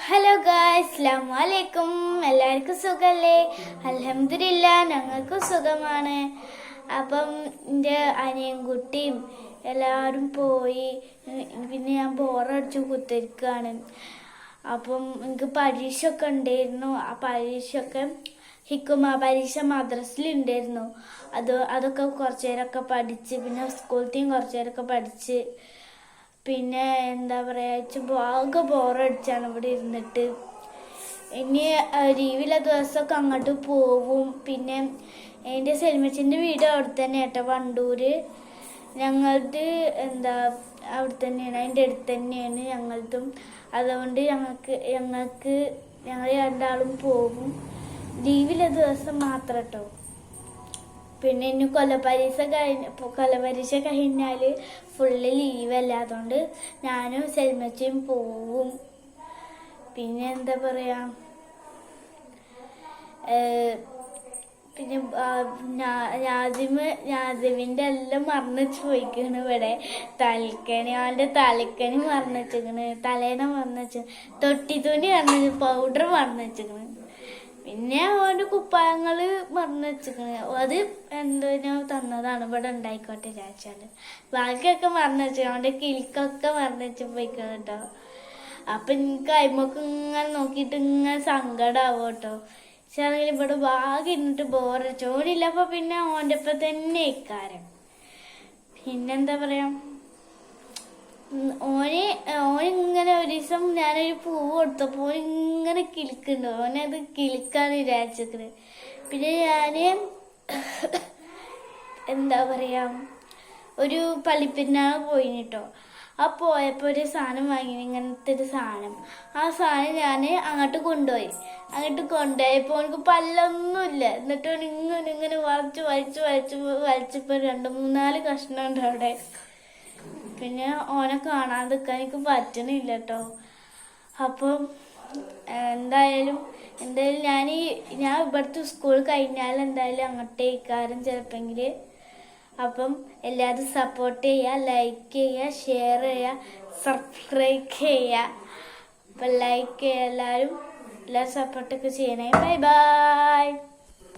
Hello guys, അസ്സലാമു അലൈക്കും. എല്ലാവർക്കും സുഖമല്ലേ? അൽഹംദുലില്ലാ, ഞങ്ങൾക്കും സുഖമാണ്. അപ്പം എൻ്റെ അനിയൻകുട്ടിയും എല്ലാവരും പോയി. പിന്നെ ഞാൻ ബോറടിച്ച് കുത്തിരിക്കുകയാണ്. അപ്പം എനിക്ക് പരീക്ഷയൊക്കെ ഉണ്ടായിരുന്നു. ആ പരീക്ഷയൊക്കെ ഹിക്കുമ പരീക്ഷ മദ്രസിലുണ്ടായിരുന്നു. അതൊക്കെ കുറച്ചു നേരമൊക്കെ പഠിച്ച്, പിന്നെ സ്കൂളത്തെയും കുറച്ചു നേരമൊക്കെ പഠിച്ച്, പിന്നെ എന്താ പറയുക, ആകെ ബോറടിച്ചാണ് ഇവിടെ ഇരുന്നിട്ട്. ഇനി ലീവിലെ ദിവസമൊക്കെ അങ്ങോട്ട് പോവും. പിന്നെ എൻ്റെ സെൽമച്ചിൻ്റെ വീട് അവിടെ തന്നെ കേട്ടോ, വണ്ടൂര്. ഞങ്ങളത് അവിടെ തന്നെയാണ്, അതിൻ്റെ അടുത്ത് തന്നെയാണ് ഞങ്ങളതും. അതുകൊണ്ട് ഞങ്ങൾ രണ്ടാളും പോകും ലീവിലെ ദിവസം മാത്രം കേട്ടോ. പിന്നെ ഇനി കൊല്ലപരീക്ഷ കഴിഞ്ഞാൽ ഫുള്ള് ലീവല്ല. അതുകൊണ്ട് ഞാനും സെൽമച്ചയും പോവും. പിന്നെ എന്താ പറയാ, പിന്നെ ഞാദിമിൻ്റെ എല്ലാം മറന്നുവെച്ച് പോയിക്കാണ്. ഇവിടെ അവൻ്റെ തലക്കനി മറന്നു വെച്ചിരിക്കണ്, തലേന മറന്നു വെച്ചു, തൊട്ടി തുണി മറന്നു, പൗഡർ മറന്നു വെച്ചിരിക്കണ്. പിന്നെ ഓൻ്റെ കുപ്പായങ്ങള് മറന്നു വെച്ചിരിക്കണ്. അത് എന്തിനോ തന്നതാണ്, ഇവിടെ ഉണ്ടായിക്കോട്ടെ വിചാരിച്ചാല്. ബാക്കിയൊക്കെ മറന്നു വെച്ചു, അവൻ്റെ കിളിക്കൊക്കെ മറന്നു വെച്ച് പോയിക്കണം കേട്ടോ. അപ്പൊ എനിക്ക് അയിമൊക്കെ ഇങ്ങനെ നോക്കിയിട്ട് ഇങ്ങനെ സങ്കടാവും കേട്ടോ. പക്ഷെ ആണെങ്കിൽ ഇവിടെ ഭാഗം ഇരുന്നിട്ട് ബോറടിച്ചു. ഓനില്ല, അപ്പൊ പിന്നെ ഓൻ്റെ ഒപ്പം തന്നെ ഇക്കാരം. പിന്നെന്താ പറയാ, ഓനിങ്ങനെ ഒരു ദിവസം ഞാനൊരു പൂവ് കൊടുത്തപ്പോ ഓനിങ്ങനെ കിളിക്കുന്നുണ്ട്. ഓനത് കിളിക്കാന്ന് വിചാരിച്ചിരിക്കുന്നത്. പിന്നെ ഞാന് എന്താ പറയാ, ഒരു പള്ളിപ്പെരുന്നാൾ പോയിന് കേട്ടോ. ആ പോയപ്പോ ഒരു സാധനം വാങ്ങി, ഇങ്ങനത്തെ ഒരു സാധനം. ആ സാധനം ഞാൻ അങ്ങോട്ട് കൊണ്ടുപോയപ്പോ എനിക്ക് പല്ലൊന്നുമില്ല. എന്നിട്ട് ഇങ്ങനെ വലിച്ചപ്പോ 2-3-4 കഷ്ണം ഉണ്ട് അവിടെ. പിന്നെ ഓനെ കാണാതിരിക്കാൻ എനിക്ക് പറ്റണില്ല കേട്ടോ. അപ്പം എന്തായാലും ഞാൻ ഇവിടുത്തെ സ്കൂൾ കഴിഞ്ഞാൽ എന്തായാലും അങ്ങോട്ടേക്കാരും ചിലപ്പെങ്കിൽ. അപ്പം എല്ലാവരും സപ്പോർട്ട് ചെയ്യുക, ലൈക്ക് ചെയ്യുക, ഷെയർ ചെയ്യുക, സബ്സ്ക്രൈബ് ചെയ്യുക. അപ്പം ലൈക്ക് ചെയ്യുക, എല്ലാവരും സപ്പോർട്ടൊക്കെ ചെയ്യണേ. Bye bye.